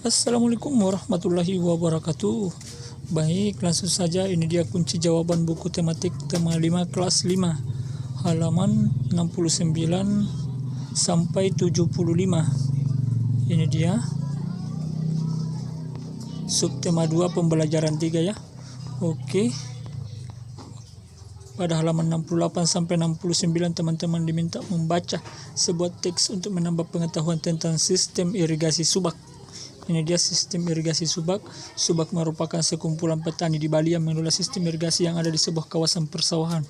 Assalamualaikum warahmatullahi wabarakatuh. Baik, langsung saja ini dia kunci jawaban buku tematik tema 5 kelas 5 halaman 69 sampai 75. Ini dia subtema 2 pembelajaran 3 ya. Oke. Pada halaman 68 sampai 69 teman-teman diminta membaca sebuah teks untuk menambah pengetahuan tentang sistem irigasi subak. Ini dia sistem irigasi subak. Subak merupakan sekumpulan petani di Bali yang mengelola sistem irigasi yang ada di sebuah kawasan persawahan.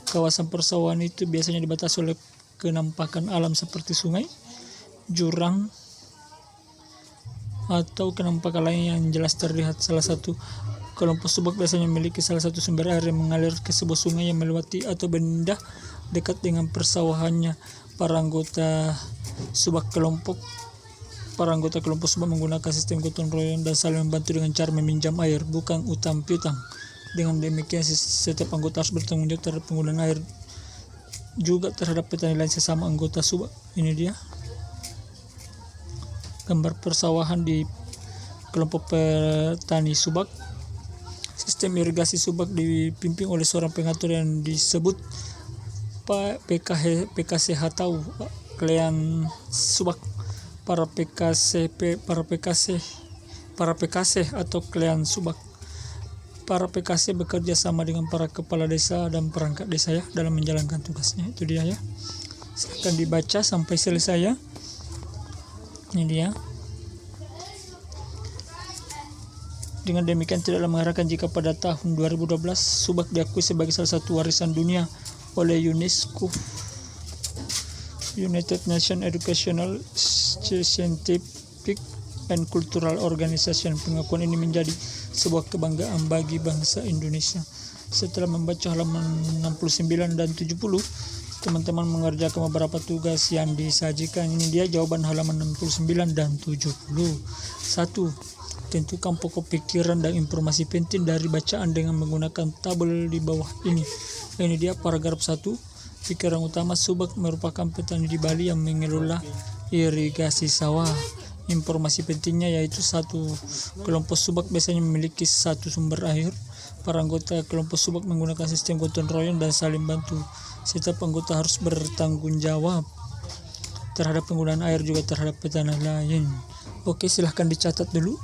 Kawasan persawahan itu biasanya dibatasi oleh kenampakan alam seperti sungai, jurang, atau kenampakan lain yang jelas terlihat. Salah satu kelompok subak biasanya memiliki salah satu sumber air yang mengalir ke sebuah sungai yang melewati atau benda dekat dengan persawahannya. Para anggota kelompok subak menggunakan sistem gotong royong dan saling membantu dengan cara meminjam air, bukan utang piutang. Dengan demikian setiap anggota harus bertanggung jawab terhadap penggunaan air juga terhadap petani lain sesama anggota subak. Ini dia gambar persawahan di kelompok petani subak. Sistem irigasi subak dipimpin oleh seorang pengatur yang disebut PKC atau Klean Subak. Para PKC atau Klean Subak. Para PKC bekerja sama dengan para kepala desa dan perangkat desa ya dalam menjalankan tugasnya. Itu dia ya. Silakan dibaca sampai selesai ya. Ini dia. Dengan demikian tidaklah mengherankan jika pada tahun 2012 subak diakui sebagai salah satu warisan dunia oleh UNESCO, United Nations Educational, Scientific and Cultural Organization. Pengakuan ini menjadi sebuah kebanggaan bagi bangsa Indonesia. Setelah membaca halaman 69 dan 70, teman-teman mengerjakan beberapa tugas yang disajikan. Ini dia jawaban halaman 69 dan 70. 1. Tentukan pokok pikiran dan informasi penting dari bacaan dengan menggunakan tabel di bawah ini. Ini dia paragraf 1. Pikiran utama, subak merupakan petani di Bali yang mengelola irigasi sawah. Informasi pentingnya yaitu 1. Kelompok subak biasanya memiliki satu sumber air. Para anggota kelompok subak menggunakan sistem gotong royong dan saling bantu. Setiap anggota harus bertanggung jawab terhadap penggunaan air juga terhadap petani lain. Oke, silahkan dicatat dulu.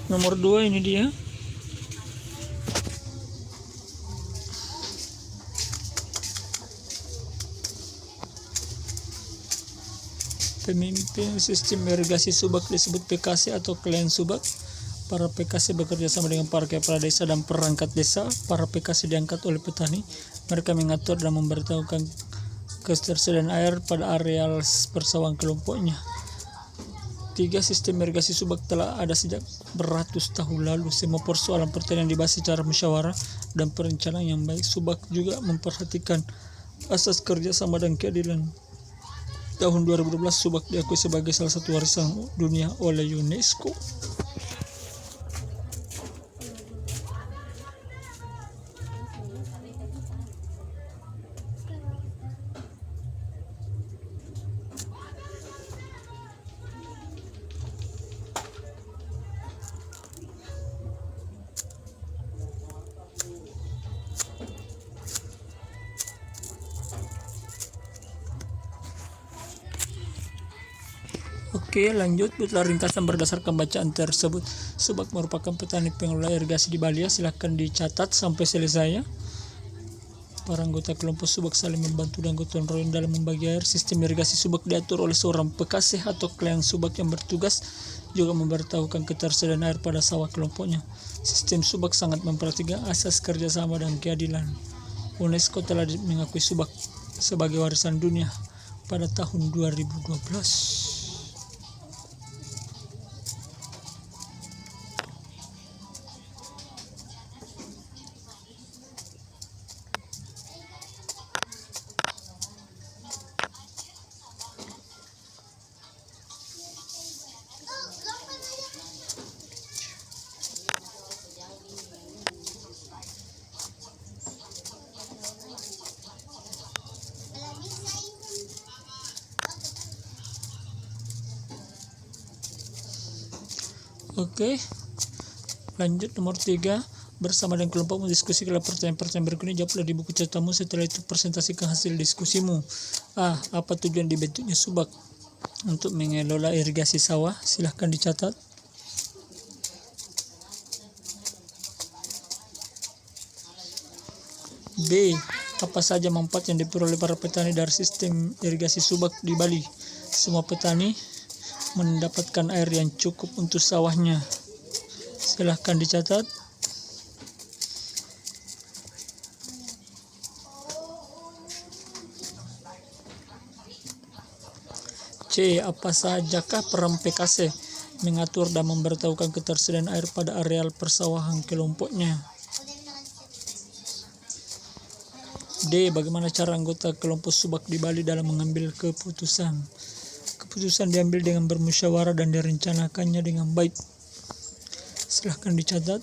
Nomor 2 ini dia. Pemimpin sistem irigasi subak disebut PKC atau Klean Subak. Para PKC bekerja sama dengan para kepala desa dan perangkat desa. Para PKC diangkat oleh petani. Mereka mengatur dan memberitahukan ketersediaan air pada areal persawahan kelompoknya. 3. Sistem irigasi subak telah ada sejak beratus tahun lalu. Semua persoalan pertanian dibahas secara musyawarah dan perencanaan yang baik. Subak juga memperhatikan asas kerjasama dan keadilan. Tahun 2012 subak diakui sebagai salah satu warisan dunia oleh UNESCO. Oke, lanjut putar ringkasan berdasarkan bacaan tersebut. Subak merupakan petani pengelola irigasi di Bali. Silahkan dicatat sampai selesai ya. Para anggota kelompok subak saling membantu dan gotong royong dalam membagi air. Sistem irigasi subak diatur oleh seorang pekasih atau klan subak yang bertugas juga memberitahukan ketersediaan air pada sawah kelompoknya. Sistem subak sangat memperhatikan asas kerjasama dan keadilan. UNESCO telah mengakui subak sebagai warisan dunia pada tahun 2012. Oke, lanjut nomor 3. Bersama dengan kelompok mendiskusikan pertanyaan-pertanyaan berikut ini, jawablah di buku catatamu. Setelah itu presentasikan hasil diskusimu. A. Apa tujuan dibentuknya subak? Untuk mengelola irigasi sawah. Silahkan dicatat. B. Apa saja manfaat yang diperoleh para petani dari sistem irigasi subak di Bali? Semua petani mendapatkan air yang cukup untuk sawahnya. Silahkan dicatat. C. Apa sajakah peran PKC mengatur dan memberitahukan ketersediaan air pada areal persawahan kelompoknya? D. Bagaimana cara anggota kelompok subak di Bali dalam mengambil keputusan? Keputusan diambil dengan bermusyawarah dan direncanakannya dengan baik. Silahkan dicatat.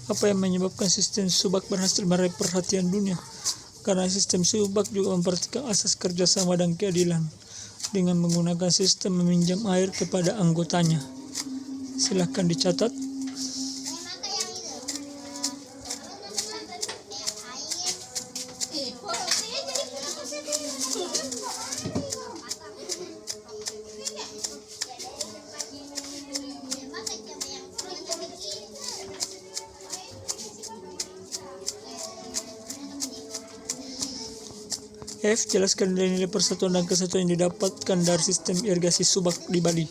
Apa yang menyebabkan sistem subak berhasil meraih perhatian dunia? Karena sistem subak juga memperhatikan asas kerjasama dan keadilan dengan menggunakan sistem meminjam air kepada anggotanya. Silahkan dicatat. F. Jelaskan nilai-nilai persatuan dan kesatuan yang didapatkan dari sistem irigasi subak di Bali.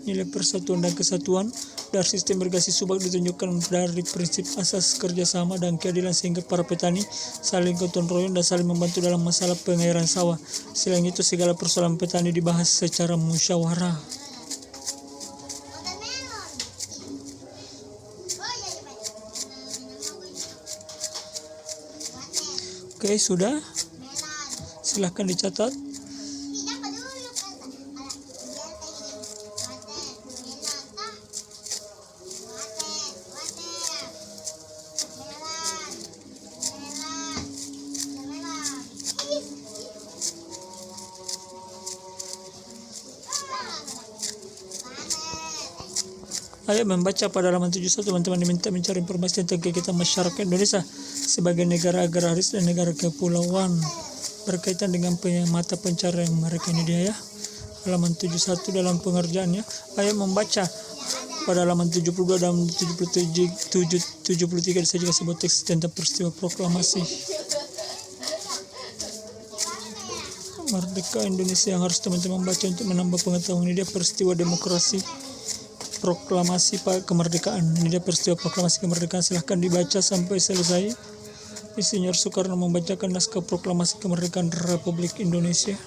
Nilai persatuan dan kesatuan dari sistem irigasi subak ditunjukkan dari prinsip asas kerjasama dan keadilan, sehingga para petani saling gotong royong dan saling membantu dalam masalah pengairan sawah. Selain itu, segala persoalan petani dibahas secara musyawarah. Oke, sudah. Silahkan dicatat. Ayo membaca pada halaman 71. Teman-teman diminta mencari informasi tentang kegiatan masyarakat Indonesia sebagai negara agraris dan negara kepulauan berkaitan dengan mata pencarian mereka. Ini dia ya, halaman 71 dalam pengerjaannya. Ayo membaca pada halaman 72 dan 73 disajikan sebuah teks tentang peristiwa proklamasi Merdeka Indonesia yang harus teman-teman baca untuk menambah pengetahuan. Ini dia peristiwa demokrasi proklamasi kemerdekaan. Ini dia peristiwa proklamasi kemerdekaan. Silahkan dibaca sampai selesai. Insinyur Soekarno membacakan naskah proklamasi kemerdekaan Republik Indonesia.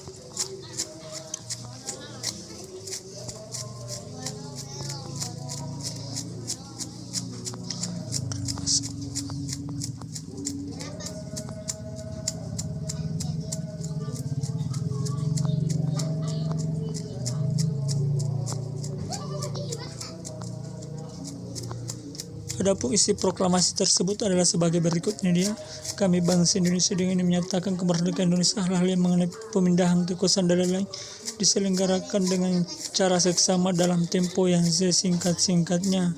Adapun isi proklamasi tersebut adalah sebagai berikut. Ini dia. Kami bangsa Indonesia dengan ini menyatakan kemerdekaan Indonesia. Hal-hal yang mengenai pemindahan kekuasaan dan lain-lain diselenggarakan dengan cara seksama dalam tempo yang sesingkat-singkatnya.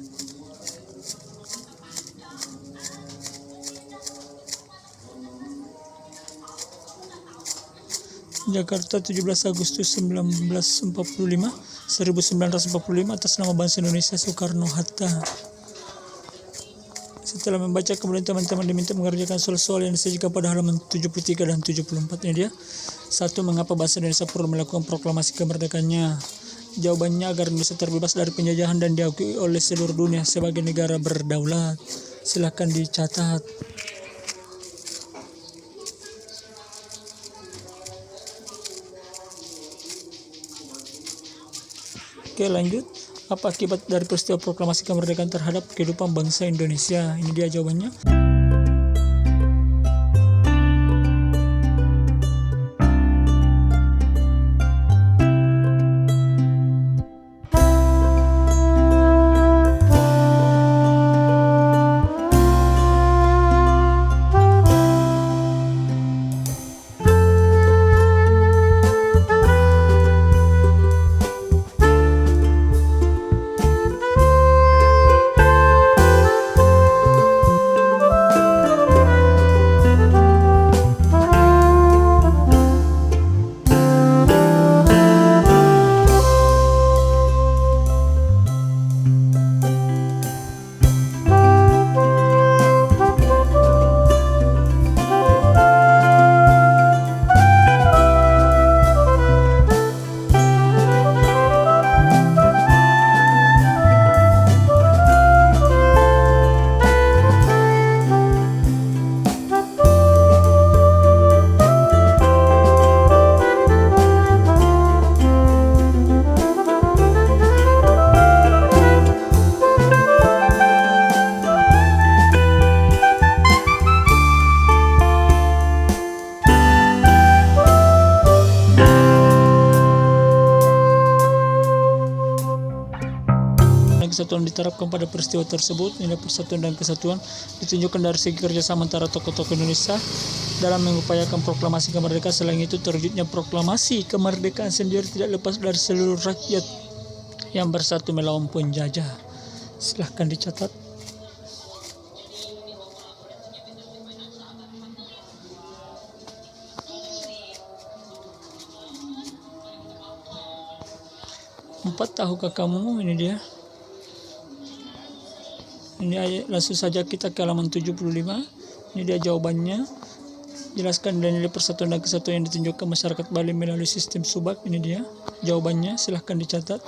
Jakarta 17 Agustus 1945 atas nama bangsa Indonesia Soekarno-Hatta. Setelah membaca, kemudian teman-teman diminta mengerjakan soal-soal yang disajikan pada halaman 73 dan 74. Ini dia. 1. Mengapa bangsa Indonesia perlu melakukan proklamasi kemerdekaannya? Jawabannya agar Indonesia terbebas dari penjajahan dan diakui oleh seluruh dunia sebagai negara berdaulat. Silahkan dicatat. Oke, lanjut. Apa akibat dari peristiwa proklamasi kemerdekaan terhadap kehidupan bangsa Indonesia? Ini dia jawabannya. Kesatuan diterapkan pada peristiwa tersebut. Nilai persatuan dan kesatuan ditunjukkan dari segi kerjasama antara tokoh-tokoh Indonesia dalam mengupayakan proklamasi kemerdekaan. Selain itu, terwujudnya proklamasi kemerdekaan sendiri tidak lepas dari seluruh rakyat yang bersatu melawan penjajah. Silahkan dicatat. Empat, tahukah kamu? Ini dia. Ini ayat, langsung saja kita ke halaman 75. Ini dia jawabannya. Jelaskan nilai persatuan dan kesatuan yang ditunjukkan masyarakat Bali melalui sistem subak. Ini dia jawabannya. Silahkan dicatat.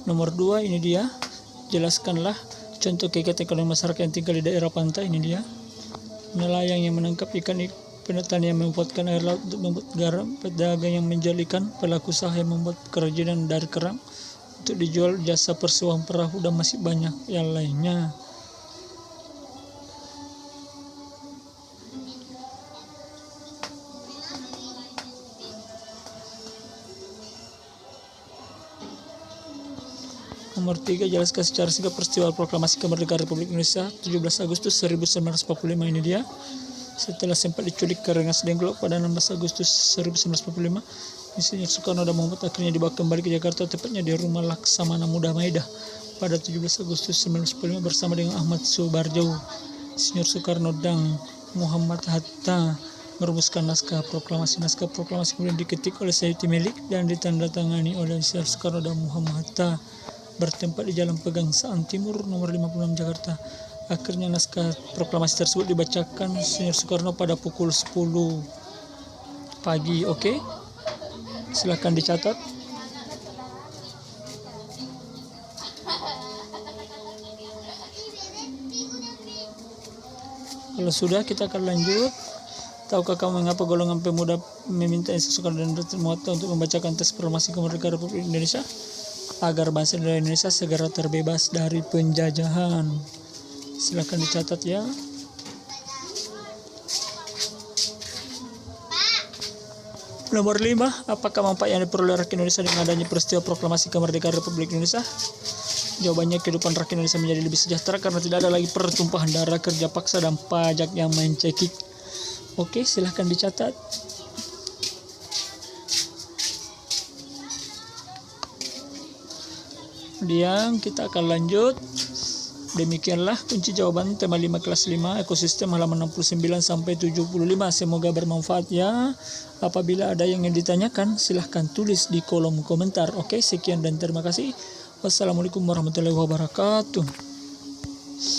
Nomor 2, ini dia. Jelaskanlah contoh kegiatan ekonomi masyarakat yang tinggal di daerah pantai. Ini dia. Nelayan yang menangkap ikan, petani yang memanfaatkan air laut untuk membuat garam, pedagang yang menjual ikan, pelaku usaha yang membuat kerajinan dari kerang untuk dijual, jasa persewaan perahu, dan masih banyak yang lainnya. Nomor 3, jelaskan secara singkat peristiwa proklamasi kemerdekaan Republik Indonesia 17 Agustus 1945. Ini dia. Setelah sempat diculik ke Rengas Dengklok pada 16 Agustus 1945, Insinyur Soekarno dan Muhammad akhirnya dibawa kembali ke Jakarta, tepatnya di rumah Laksamana Muda Maeda pada 17 Agustus 1945 bersama dengan Ahmad Subarjo. Insinyur Soekarno dan Muhammad Hatta merumuskan naskah proklamasi. Naskah proklamasi kemudian diketik oleh Sayuti Melik dan ditandatangani oleh Insinyur Soekarno dan Muhammad Hatta, bertempat di Jalan Pegangsaan Timur nomor 56 Jakarta. Akhirnya naskah proklamasi tersebut dibacakan Insinyur Soekarno pada pukul 10 pagi. Oke, silakan dicatat. Kalau sudah, kita akan lanjut. Tahukah kamu mengapa golongan pemuda meminta Insinyur Soekarno dan Dr. Muhatta untuk membacakan teks proklamasi kemerdekaan Republik Indonesia? Agar bangsa Indonesia segera terbebas dari penjajahan. Silakan dicatat ya. Nomor 5, apakah manfaat yang diperoleh rakyat Indonesia dengan adanya peristiwa proklamasi kemerdekaan Republik Indonesia? Jawabannya, kehidupan rakyat Indonesia menjadi lebih sejahtera karena tidak ada lagi pertumpahan darah, kerja paksa, dan pajak yang mencekik. Oke, silahkan dicatat. Kemudian kita akan lanjut. Demikianlah kunci jawaban tema 5 kelas 5 ekosistem halaman 69 sampai 75. Semoga bermanfaat ya. Apabila ada yang ingin ditanyakan, silahkan tulis di kolom komentar. Oke, sekian dan terima kasih. Wassalamualaikum warahmatullahi wabarakatuh.